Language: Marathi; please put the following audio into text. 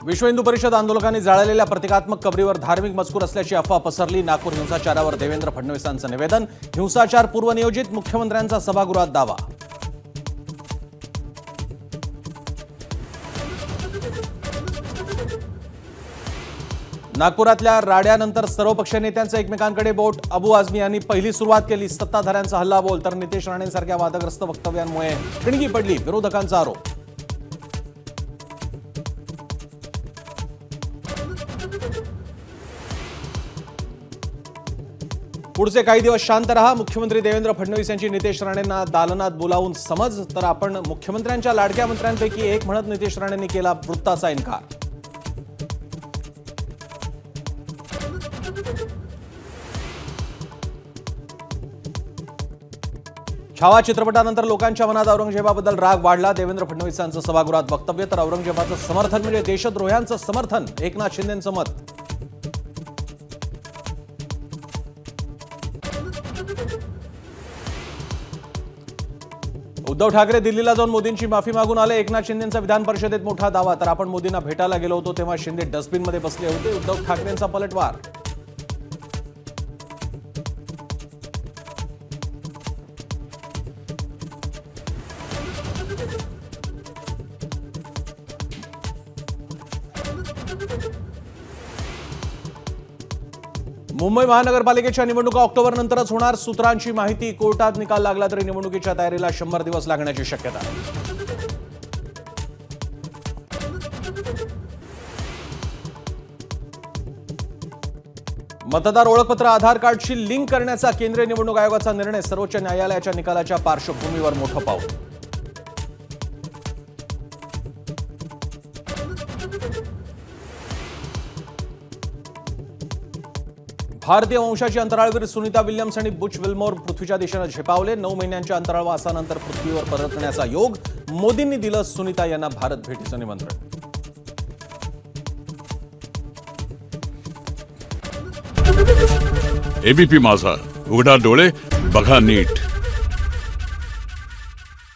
विश्व हिंदू परिषद आंदोलकांनी जाळलेल्या प्रतिकात्मक कबरीवर धार्मिक मजकूर असल्याची अफवा पसरली। नागपूर हिंसाचारावर देवेंद्र फडणवीसांचं निवेदन। हिंसाचार पूर्वनियोजित, मुख्यमंत्र्यांचा सभागृहात दावा। नागपुरातल्या राड्यानंतर सर्वपक्षीय नेत्यांचं एकमेकांकडे बोट। अबू आझमी यांनी पहिली सुरुवात केली। सत्ताधाऱ्यांचा हल्लाबोल तर नितेश राणेंसारख्या वादग्रस्त वक्तव्यांमुळे ठिणगी पडली, विरोधकांचा आरोप। पुढचे काही दिवस शांत रहा, मुख्यमंत्री देवेंद्र फडणवीस यांची नितेश राणेंना दालनात बोलावून समज। तर आपण मुख्यमंत्र्यांच्या लाडक्या मंत्र्यांपैकी एक म्हणत नितेश राणेंनी केला वृत्ताचा इन्कार। छावा चित्रपटानंतर लोकांच्या मनात औरंगजेबाबद्दल राग वाढला। देवेंद्र फडणवीसांचं सभागृहात वक्तव्य तर औरंगजेबाचं समर्थन म्हणजे देशद्रोह्यांचं समर्थन, एकनाथ शिंदेंचं मत। उद्धव ठाकरे दिल्लीला जाऊन मोदींची माफी मागून आले। एकनाथ शिंदेंचा विधान परिषदेत मोठा दावा तर आपण मोदींना भेटायला गेलो होतो तेव्हा शिंदे डस्टबिनमध्ये बसले होते। उद्धव ठाकरेंचा पलटवार। मुंबई महानगरपालिकेच्या निवडणुका ऑक्टोबरनंतरच होणार। सूत्रांची माहिती, कोर्टात निकाल लागला तरी निवडणुकीच्या तयारीला 100 दिवस लागण्याची शक्यता। मतदार ओळखपत्र आधार कार्डशी लिंक करण्याचा केंद्रीय निवडणूक आयोगाचा निर्णय। सर्वोच्च न्यायालयाच्या निकालाच्या पार्श्वभूमीवर मोठं पाऊल। भारतीय वंशाची अंतराळवीर सुनीता विल्यम्स आणि बुच विल्मोर पृथ्वीच्या दिशेनं झेपावले। 9 महिन्यांच्या अंतराळवासानंतर पृथ्वीवर परतण्याचा योग। मोदींनी दिलं सुनीता यांना भारत भेटीचं निमंत्रण। एबीपी माझा, उघडा डोळे बघा नीट।